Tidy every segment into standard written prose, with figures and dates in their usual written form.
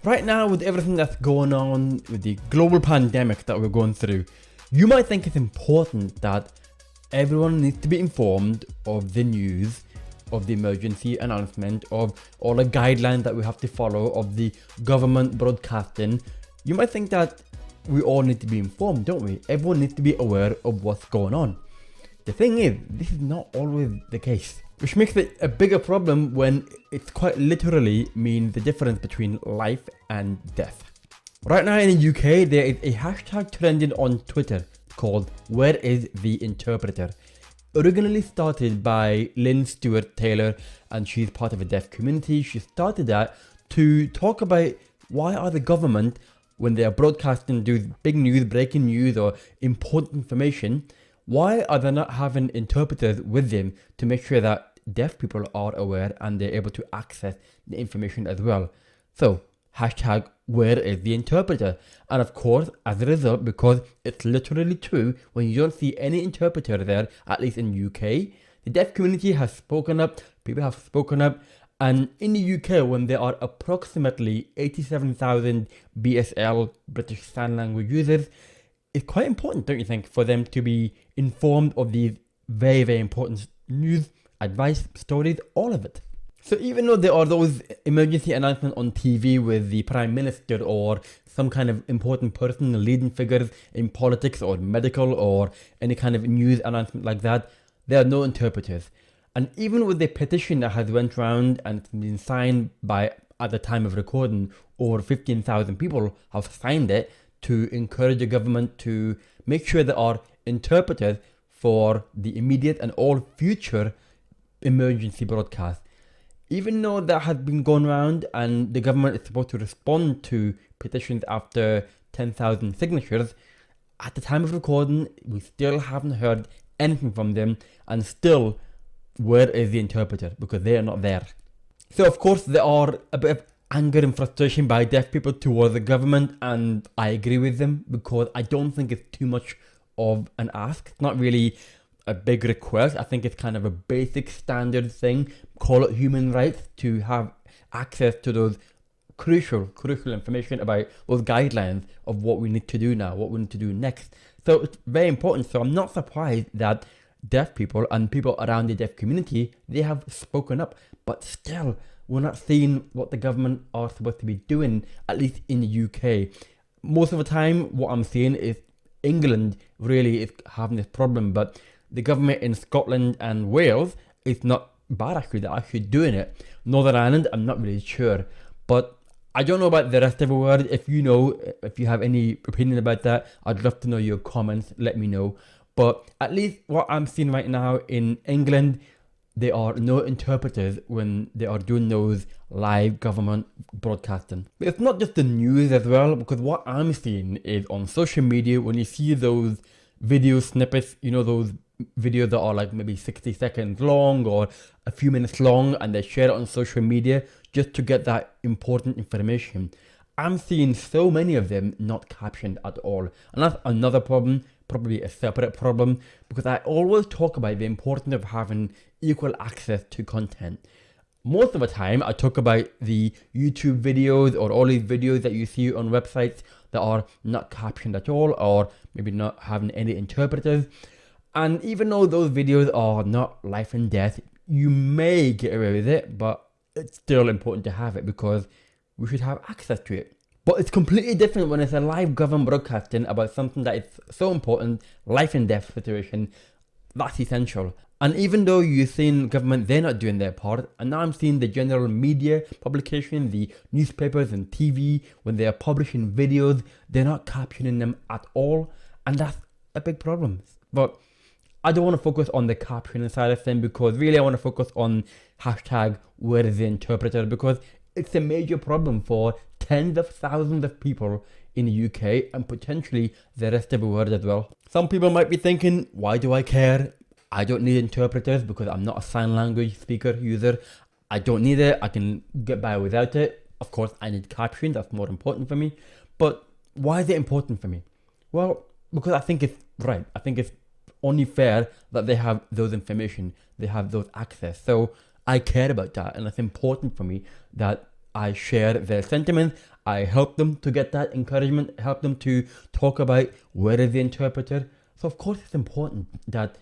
Right now, with everything that's going on, with the global pandemic that we're going through, you might think it's important that everyone needs to be informed of the news, of the emergency announcement, of all the guidelines that we have to follow, of the government broadcasting. You might think that we all need to be informed, don't we? Everyone needs to be aware of what's going on. The thing is, this is not always the case, which makes it a bigger problem when it's quite literally means the difference between life and death. Right now in the UK, there is a hashtag trending on Twitter called "Where is the interpreter?" Originally started by Lynn Stewart-Taylor, and she's part of a deaf community. She started that to talk about why are the government, when they are broadcasting big news, breaking news or important information, why are they not having interpreters with them to make sure that deaf people are aware and they're able to access the information as well? So, hashtag "Where is the interpreter?" And of course, as a result, because it's literally true, when you don't see any interpreter there, at least in UK, the deaf community has spoken up, people have spoken up, and in the UK, when there are approximately 87,000 BSL, British Sign Language users, it's quite important, don't you think, for them to be informed of these very, very important news, advice, stories, all of it. So even though there are those emergency announcements on TV with the Prime Minister or some kind of important person, leading figures in politics or medical or any kind of news announcement like that, there are no interpreters. And even with the petition that has went round and it's been signed by, at the time of recording, over 15,000 people have signed it to encourage the government to make sure there are interpreters for the immediate and all future emergency broadcasts. Even though that has been going around and the government is supposed to respond to petitions after 10,000 signatures, at the time of recording, we still haven't heard anything from them, and still, where is the interpreter? Because they are not there. So of course there are a bit of anger and frustration by deaf people towards the government, and I agree with them because I don't think it's too much of an ask. It's not really a big request. I think it's kind of a basic standard thing, call it human rights, to have access to those crucial information about those guidelines of what we need to do now, what we need to do next. So it's very important. So I'm not surprised that deaf people and people around the deaf community, they have spoken up, but still we're not seeing what the government are supposed to be doing, at least in the UK. Most of the time what I'm seeing is England really is having this problem, but the government in Scotland and Wales is not bad actually, they're actually doing it. Northern Ireland, I'm not really sure, but I don't know about the rest of the world. If you know, if you have any opinion about that, I'd love to know your comments, let me know. But at least what I'm seeing right now in England, there are no interpreters when they are doing those live government broadcasting. But it's not just the news as well, because what I'm seeing is on social media, when you see those video snippets, you know, those videos that are like maybe 60 seconds long or a few minutes long, and they share it on social media just to get that important information. I'm seeing so many of them not captioned at all, and that's another problem, probably a separate problem, because I always talk about the importance of having equal access to content. Most of the time I talk about the YouTube videos or all these videos that you see on websites that are not captioned at all, or maybe not having any interpreters. And even though those videos are not life and death, you may get away with it, but it's still important to have it because we should have access to it. But it's completely different when it's a live government broadcasting about something that is so important, life and death situation. That's essential. And even though you're seeing government, they're not doing their part, and now I'm seeing the general media publication, the newspapers and TV, when they are publishing videos, they're not captioning them at all, and that's a big problem. But I don't want to focus on the captioning side of things, because really I want to focus on hashtag "Where is the interpreter?" because it's a major problem for tens of thousands of people in the UK and potentially the rest of the world as well. Some people might be thinking, why do I care? I don't need interpreters because I'm not a sign language speaker user. I don't need it. I can get by without it. Of course, I need captions. That's more important for me. But why is it important for me? Well, because I think it's right. I think it's only fair that they have those information. They have those access. So I care about that. And it's important for me that I share their sentiments. I help them to get that encouragement, help them to talk about where is the interpreter. So of course it's important that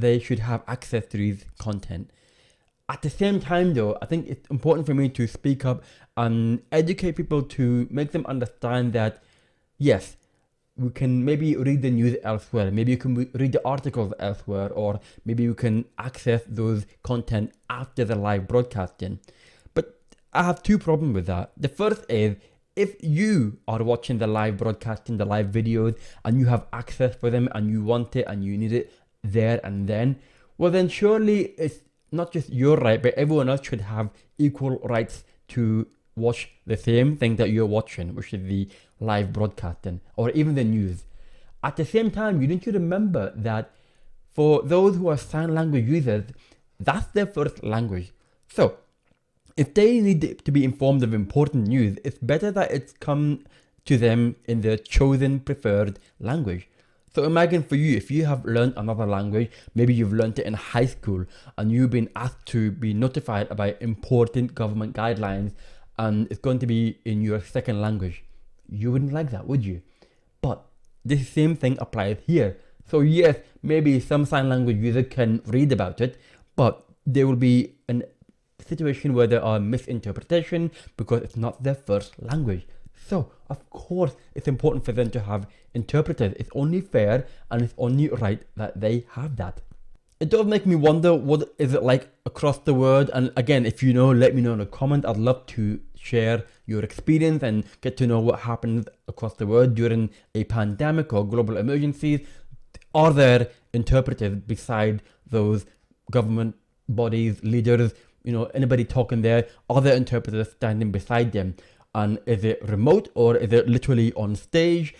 they should have access to these content. At the same time though, I think it's important for me to speak up and educate people to make them understand that yes, we can maybe read the news elsewhere, maybe you can read the articles elsewhere, or maybe you can access those content after the live broadcasting. But I have two problems with that. The first is, if you are watching the live broadcasting, the live videos, and you have access for them and you want it and you need it there and then, well then surely it's not just your right, but everyone else should have equal rights to watch the same thing that you're watching, which is the live broadcasting or even the news. At the same time, you need to remember that for those who are sign language users, that's their first language. So if they need to be informed of important news, it's better that it's come to them in their chosen preferred language. So imagine for you, if you have learned another language, maybe you've learned it in high school and you've been asked to be notified about important government guidelines and it's going to be in your second language. You wouldn't like that, would you? But the same thing applies here. So yes, maybe some sign language user can read about it, but there will be a situation where there are misinterpretation because it's not their first language. So of course it's important for them to have interpreters. It's only fair and it's only right that they have that. It does make me wonder, what is it like across the world? And again, if you know, let me know in a comment. I'd love to share your experience and get to know what happens across the world during a pandemic or global emergencies. Are there interpreters beside those government bodies, leaders, anybody talking there? Are there interpreters standing beside them? And is it remote or is it literally on stage?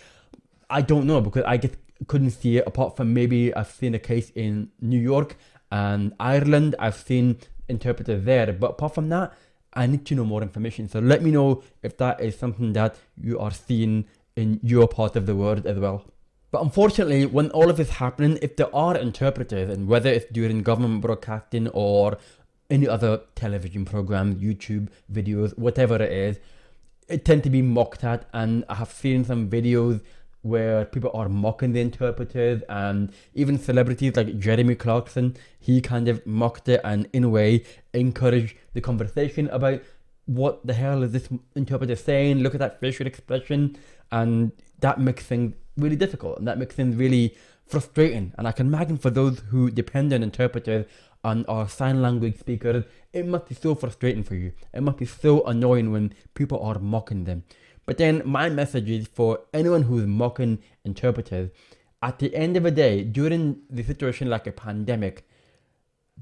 I don't know, because I just couldn't see it, apart from maybe I've seen a case in New York and Ireland. I've seen interpreters there, but apart from that, I need to know more information. So let me know if that is something that you are seeing in your part of the world as well. But unfortunately, when all of this is happening, if there are interpreters, and whether it's during government broadcasting or any other television program, YouTube videos, whatever it is, it tends to be mocked at. And I have seen some videos where people are mocking the interpreters, and even celebrities like Jeremy Clarkson, he kind of mocked it and in a way encouraged the conversation about what the hell is this interpreter saying, look at that facial expression, and that makes things really difficult and that makes things really frustrating. And I can imagine for those who depend on interpreters and are sign language speakers, it must be so frustrating for you. It must be so annoying when people are mocking them. But then my message is for anyone who is mocking interpreters, at the end of the day, during the situation like a pandemic,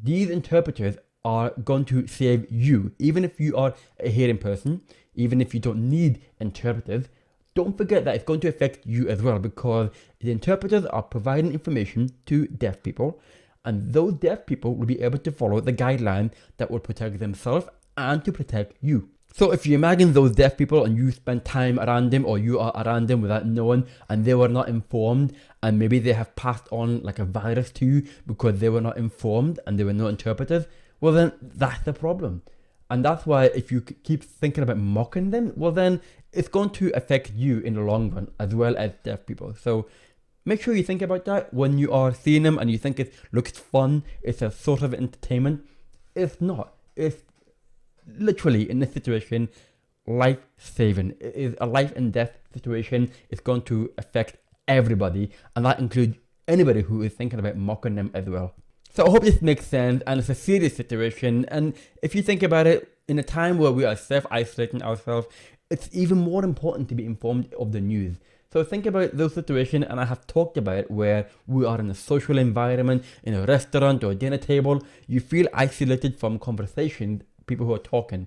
these interpreters are going to save you. Even if you are a hearing person, even if you don't need interpreters, don't forget that it's going to affect you as well, because the interpreters are providing information to deaf people, and those deaf people will be able to follow the guidelines that will protect themselves and to protect you. So if you imagine those deaf people and you spend time around them, or you are around them without knowing, and they were not informed, and maybe they have passed on like a virus to you because they were not informed and there were no interpreters, well then that's the problem. And that's why if you keep thinking about mocking them, well then it's going to affect you in the long run as well as deaf people. So make sure you think about that when you are seeing them and you think it looks fun, it's a sort of entertainment. It's not. It's literally, in this situation, life-saving. It is a life and death situation. It's going to affect everybody, and that includes anybody who is thinking about mocking them as well. So I hope this makes sense, and it's a serious situation. And if you think about it, in a time where we are self-isolating ourselves, it's even more important to be informed of the news. So think about those situations, and I have talked about it, where we are in a social environment, in a restaurant or dinner table, you feel isolated from conversations, people who are talking,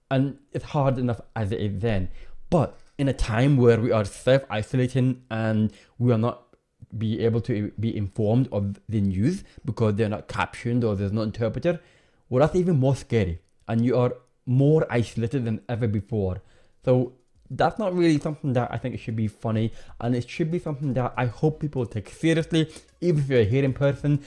and it's hard enough as it is then. But in a time where we are self-isolating and we are not be able to be informed of the news because they're not captioned or there's no interpreter, well, that's even more scary, and you are more isolated than ever before. So that's not really something that I think it should be funny, and it should be something that I hope people take seriously. Even if you're a hearing person,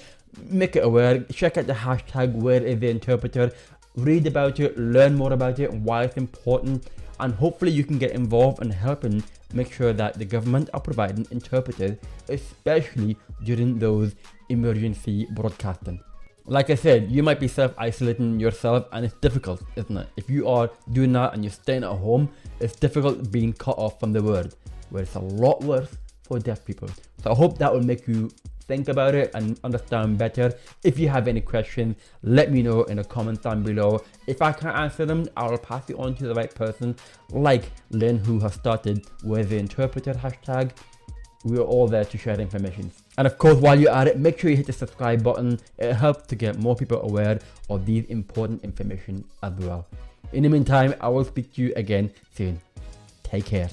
make it aware, check out the hashtag where is the interpreter, read about it, learn more about it, why it's important, and hopefully you can get involved in helping make sure that the government are providing interpreters, especially during those emergency broadcasting. Like I said, you might be self-isolating yourself and it's difficult, isn't it? If you are doing that and you're staying at home, it's difficult being cut off from the world, where it's a lot worse for deaf people. So I hope that will make you think about it and understand better. If you have any questions, let me know in the comments down below. If I can't answer them, I'll pass it on to the right person, like Lynn, who has started with the interpreter hashtag. We are all there to share information. And of course, while you're at it, make sure you hit the subscribe button. It helps to get more people aware of these important information as well. In the meantime, I will speak to you again soon. Take care.